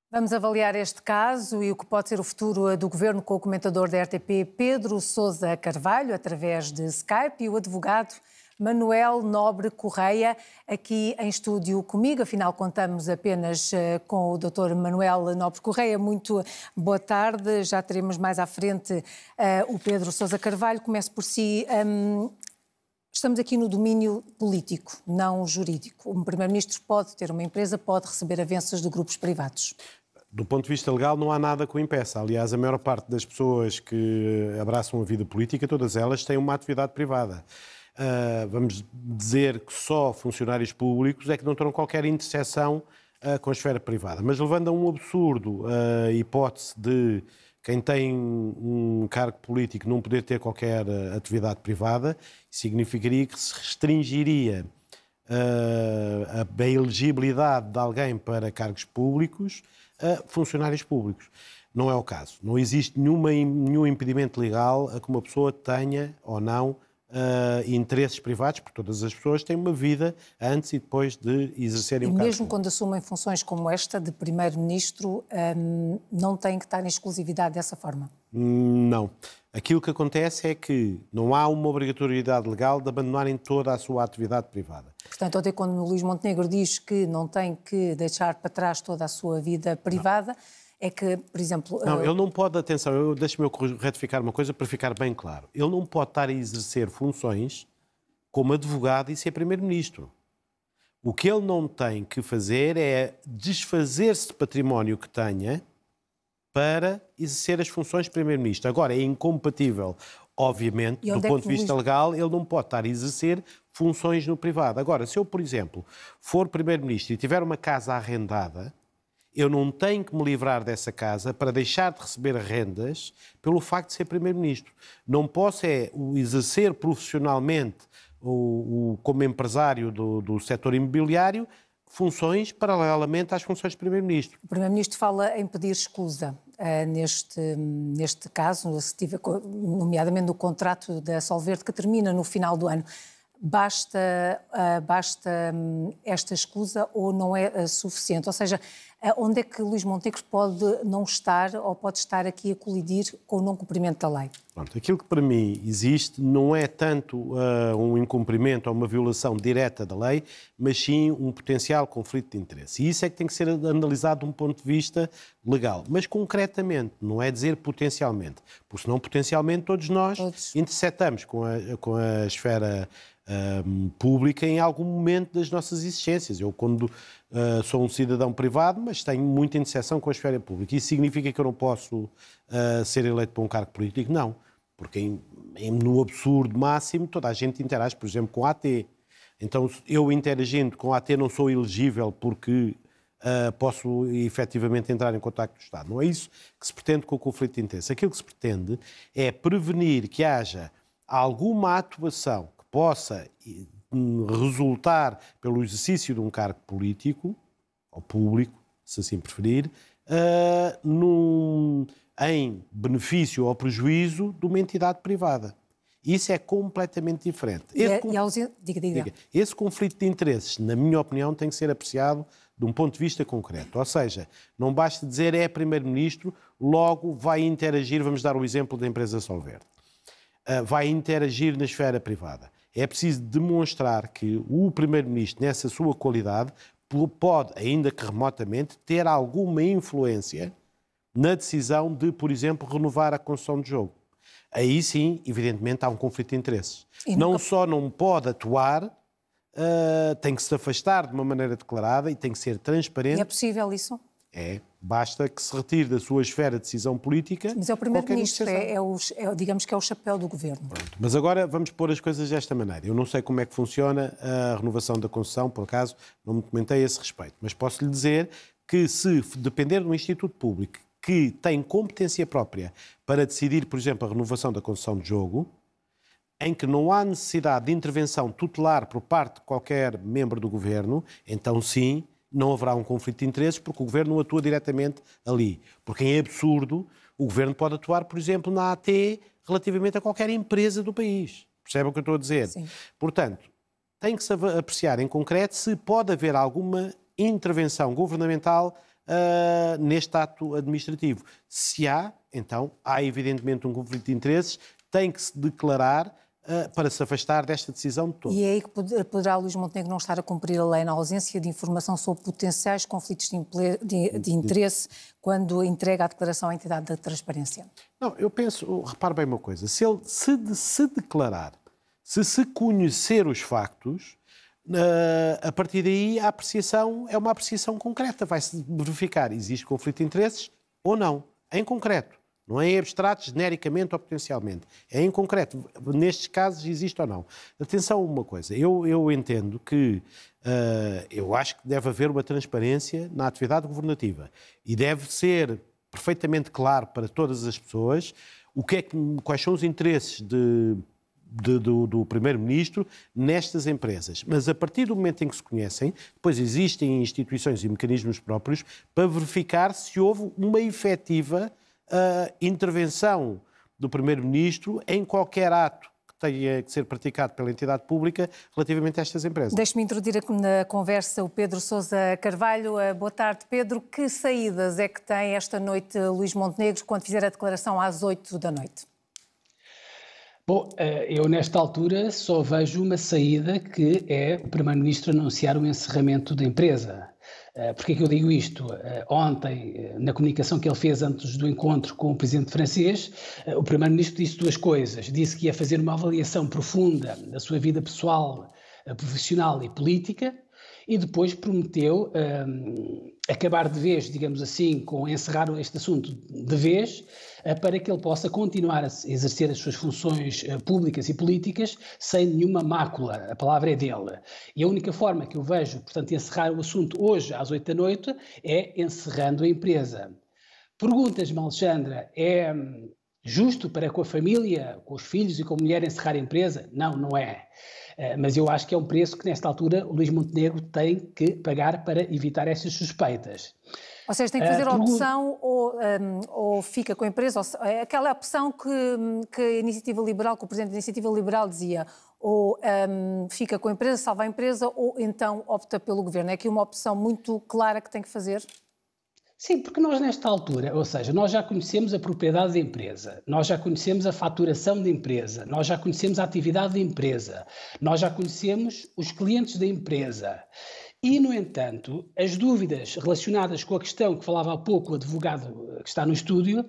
Vamos avaliar este caso e o que pode ser o futuro do Governo com o comentador da RTP Pedro Sousa Carvalho, através de Skype, e o advogado Manuel Nobre Correia, aqui em estúdio comigo. Afinal, contamos apenas com o Dr. Manuel Nobre Correia. Muito boa tarde. Já teremos mais à frente o Pedro Sousa Carvalho. Começo por si. Estamos aqui no domínio político, não jurídico. Um primeiro-ministro pode ter uma empresa, pode receber avanças de grupos privados. Do ponto de vista legal, não há nada que o impeça. Aliás, a maior parte das pessoas que abraçam a vida política, todas elas têm uma atividade privada. Vamos dizer que só funcionários públicos é que não terão qualquer interseção com a esfera privada. Mas levando a um absurdo a hipótese de quem tem um cargo político não poder ter qualquer atividade privada, significaria que se restringiria a elegibilidade de alguém para cargos públicos a funcionários públicos. Não é o caso. Não existe nenhum impedimento legal a que uma pessoa tenha ou não interesses privados, porque todas as pessoas têm uma vida antes e depois de exercerem um cargo. E mesmo quando assumem funções como esta de primeiro-ministro, não têm que estar em exclusividade dessa forma? Não. Aquilo que acontece é que não há uma obrigatoriedade legal de abandonarem toda a sua atividade privada. Portanto, até quando o Luís Montenegro diz que não tem que deixar para trás toda a sua vida privada, não. É que, por exemplo... Não, ele não pode, atenção, deixe-me retificar uma coisa para ficar bem claro. Ele não pode estar a exercer funções como advogado e ser primeiro-ministro. O que ele não tem que fazer é desfazer-se de património que tenha para exercer as funções de primeiro-ministro. Agora, é incompatível, obviamente, do ponto de vista legal, ele não pode estar a exercer funções no privado. Agora, se eu, por exemplo, for primeiro-ministro e tiver uma casa arrendada, eu não tenho que me livrar dessa casa para deixar de receber rendas pelo facto de ser primeiro-ministro. Não posso exercer profissionalmente como empresário do setor imobiliário funções paralelamente às funções de primeiro-ministro. O primeiro-ministro fala em pedir escusa neste caso, nomeadamente no contrato da Solverde, que termina no final do ano. Basta esta escusa ou não é suficiente? Ou seja, onde é que Luís Montenegro pode não estar ou pode estar aqui a colidir com o não cumprimento da lei? Pronto, aquilo que para mim existe não é tanto um incumprimento ou uma violação direta da lei, mas sim um potencial conflito de interesse. E isso é que tem que ser analisado de um ponto de vista legal. Mas concretamente, não é dizer potencialmente. Porque senão potencialmente todos nós interceptamos com a esfera pública em algum momento das nossas existências. Eu, quando sou um cidadão privado, mas tenho muita interseção com a esfera pública. Isso significa que eu não posso ser eleito para um cargo político? Não. Porque no absurdo máximo toda a gente interage, por exemplo, com a AT. Então, eu interagindo com a AT não sou elegível porque posso efetivamente entrar em contacto com o Estado. Não é isso que se pretende com o conflito de interesse. Aquilo que se pretende é prevenir que haja alguma atuação que possa resultar pelo exercício de um cargo político, ou público, se assim preferir, em benefício ou prejuízo de uma entidade privada. Isso é completamente diferente. Diga. Esse conflito de interesses, na minha opinião, tem que ser apreciado de um ponto de vista concreto. Ou seja, não basta dizer é primeiro-ministro, logo vai interagir, vamos dar o exemplo da empresa Solverde, vai interagir na esfera privada. É preciso demonstrar que o primeiro-ministro, nessa sua qualidade, pode, ainda que remotamente, ter alguma influência na decisão de, por exemplo, renovar a concessão de jogo. Aí sim, evidentemente, há um conflito de interesses. Não só não pode atuar, tem que se afastar de uma maneira declarada e tem que ser transparente. E é possível isso? Basta que se retire da sua esfera de decisão política. Mas é o primeiro-ministro, digamos que é o chapéu do governo. Pronto. Mas agora vamos pôr as coisas desta maneira. Eu não sei como é que funciona a renovação da concessão, por acaso não me comentei a esse respeito, mas posso lhe dizer que se depender de um instituto público que tem competência própria para decidir, por exemplo, a renovação da concessão de jogo, em que não há necessidade de intervenção tutelar por parte de qualquer membro do governo, então sim, não haverá um conflito de interesses porque o governo não atua diretamente ali. Porque é absurdo, o governo pode atuar, por exemplo, na AT relativamente a qualquer empresa do país. Percebe o que eu estou a dizer? Sim. Portanto, tem que se apreciar em concreto se pode haver alguma intervenção governamental neste ato administrativo. Se há, então, há evidentemente um conflito de interesses, tem que se declarar para se afastar desta decisão de todo. E é aí que poderá Luís Montenegro não estar a cumprir a lei na ausência de informação sobre potenciais conflitos de interesse quando entrega a declaração à entidade da transparência? Não, eu penso, repare bem uma coisa, se ele se declarar, se conhecer os factos, a partir daí a apreciação é uma apreciação concreta, vai-se verificar existe conflito de interesses ou não, em concreto. Não é em abstrato, genericamente ou potencialmente. É em concreto. Nestes casos existe ou não. Atenção a uma coisa. Eu entendo que eu acho que deve haver uma transparência na atividade governativa e deve ser perfeitamente claro para todas as pessoas quais são os interesses do Primeiro-Ministro nestas empresas. Mas a partir do momento em que se conhecem, depois existem instituições e mecanismos próprios para verificar se houve uma efetiva intervenção do Primeiro-Ministro em qualquer ato que tenha que ser praticado pela entidade pública relativamente a estas empresas. Deixe-me introduzir na conversa o Pedro Sousa Carvalho. Boa tarde, Pedro. Que saídas é que tem esta noite Luís Montenegro quando fizer a declaração às 8 da noite? Bom, eu nesta altura só vejo uma saída, que é o Primeiro-Ministro anunciar o encerramento da empresa. Porquê é que eu digo isto? Ontem, na comunicação que ele fez antes do encontro com o presidente francês, o Primeiro-Ministro disse duas coisas. Disse que ia fazer uma avaliação profunda da sua vida pessoal, profissional e política, e depois prometeu acabar de vez, digamos assim, com encerrar este assunto de vez, para que ele possa continuar a exercer as suas funções públicas e políticas sem nenhuma mácula. A palavra é dele. E a única forma que eu vejo, portanto, de encerrar o assunto hoje às 8 da noite é encerrando a empresa. Perguntas-me, Alexandra, é justo para com a família, com os filhos e com a mulher encerrar a empresa? Não, não é. Mas eu acho que é um preço que, nesta altura, o Luís Montenegro tem que pagar para evitar essas suspeitas. Ou seja, tem que fazer a opção ou fica com a empresa, aquela opção que a Iniciativa Liberal, que o Presidente da Iniciativa Liberal dizia, ou fica com a empresa, salva a empresa, ou então opta pelo Governo. É aqui uma opção muito clara que tem que fazer? Sim, porque nós nesta altura, ou seja, nós já conhecemos a propriedade da empresa, nós já conhecemos a faturação da empresa, nós já conhecemos a atividade da empresa, nós já conhecemos os clientes da empresa. E, no entanto, as dúvidas relacionadas com a questão que falava há pouco o advogado que está no estúdio,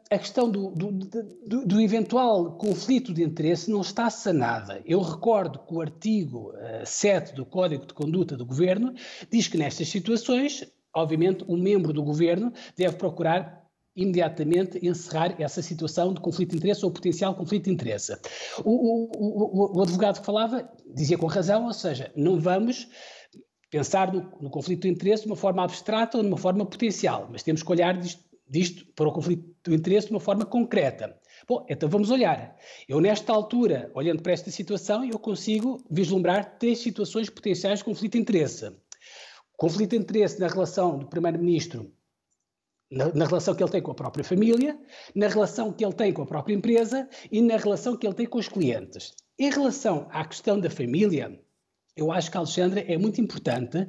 a questão do eventual conflito de interesse não está sanada. Eu recordo que o artigo 7 do Código de Conduta do Governo diz que nestas situações, obviamente, um membro do Governo deve procurar imediatamente encerrar essa situação de conflito de interesse ou potencial conflito de interesse. O advogado que falava dizia com razão, ou seja, não vamos pensar no conflito de interesse de uma forma abstrata ou de uma forma potencial, mas temos que olhar disto para o conflito de interesse de uma forma concreta. Bom, então vamos olhar. Eu, nesta altura, olhando para esta situação, eu consigo vislumbrar 3 situações potenciais de conflito de interesse. Conflito de interesse na relação do Primeiro-Ministro, na relação que ele tem com a própria família, na relação que ele tem com a própria empresa e na relação que ele tem com os clientes. Em relação à questão da família, eu acho que, Alexandra, é muito importante,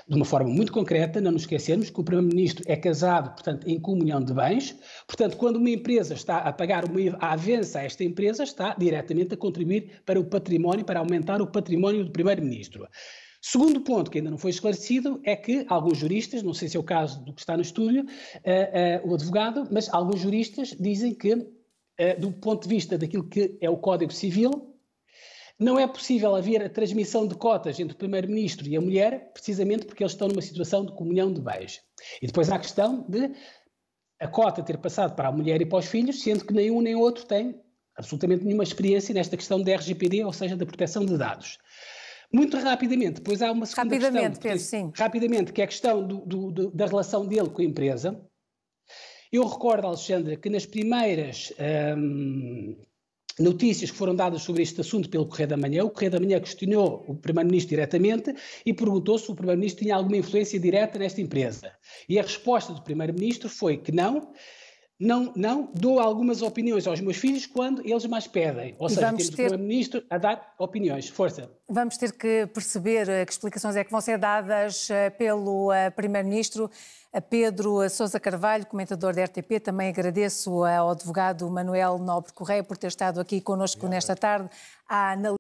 de uma forma muito concreta, não nos esquecermos que o Primeiro-Ministro é casado, portanto, em comunhão de bens. Portanto, quando uma empresa está a pagar a avença a esta empresa, está diretamente a contribuir para o património, para aumentar o património do Primeiro-Ministro. Segundo ponto que ainda não foi esclarecido é que alguns juristas, não sei se é o caso do que está no estúdio, o advogado, mas alguns juristas dizem que, do ponto de vista daquilo que é o Código Civil, não é possível haver a transmissão de cotas entre o Primeiro-Ministro e a mulher, precisamente porque eles estão numa situação de comunhão de bens. E depois há a questão de a cota ter passado para a mulher e para os filhos, sendo que nem um nem outro tem absolutamente nenhuma experiência nesta questão da RGPD, ou seja, da proteção de dados. Muito rapidamente, depois há uma segunda questão. Pedro, sim. Rapidamente, que é a questão da relação dele com a empresa. Eu recordo, Alexandra, que nas primeiras notícias que foram dadas sobre este assunto pelo Correio da Manhã, o Correio da Manhã questionou o Primeiro-Ministro diretamente e perguntou se o Primeiro-Ministro tinha alguma influência direta nesta empresa. E a resposta do Primeiro-Ministro foi que não. não dou algumas opiniões aos meus filhos quando eles mais pedem. Ou seja, temos o Primeiro-Ministro a dar opiniões. Força. Vamos ter que perceber que explicações é que vão ser dadas pelo Primeiro-Ministro. Pedro Sousa Carvalho, comentador da RTP, também agradeço ao advogado Manuel Nobre Correia por ter estado aqui connosco nesta tarde a analisar